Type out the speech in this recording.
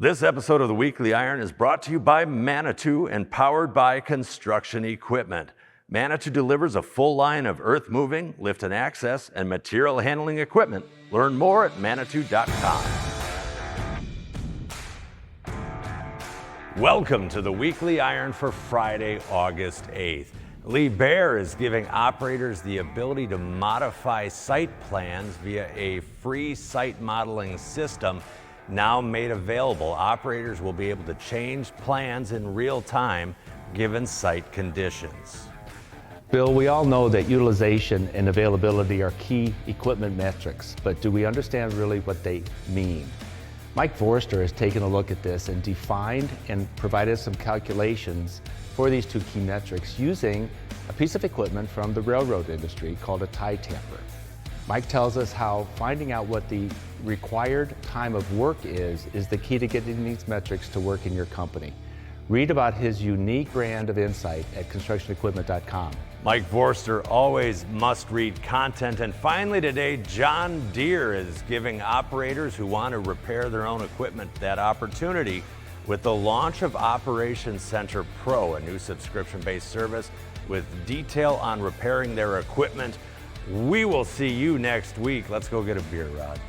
This episode of the Weekly Iron is brought to you by Manitou and powered by Construction Equipment. Manitou delivers a full line of earth-moving, lift and access, and material handling equipment. Learn more at manitou.com. Welcome to the Weekly Iron for Friday, August 8th. Liebherr is giving operators the ability to modify site plans via a free site modeling system. Now made available, operators will be able to change plans in real time given site conditions. Bill, we all know that utilization and availability are key equipment metrics, but do we understand really what they mean? Mike Vorster has taken a look at this and defined and provided some calculations for these two key metrics using a piece of equipment from the railroad industry called a tie tamper. Mike tells us how finding out what the required time of work is the key to getting these metrics to work in your company. Read about his unique brand of insight at constructionequipment.com. Mike Vorster always must-read content. And finally today, John Deere is giving operators who want to repair their own equipment that opportunity with the launch of Operations Center Pro, a new subscription-based service with detail on repairing their equipment. We will see you next week. Let's go get a beer, Rod.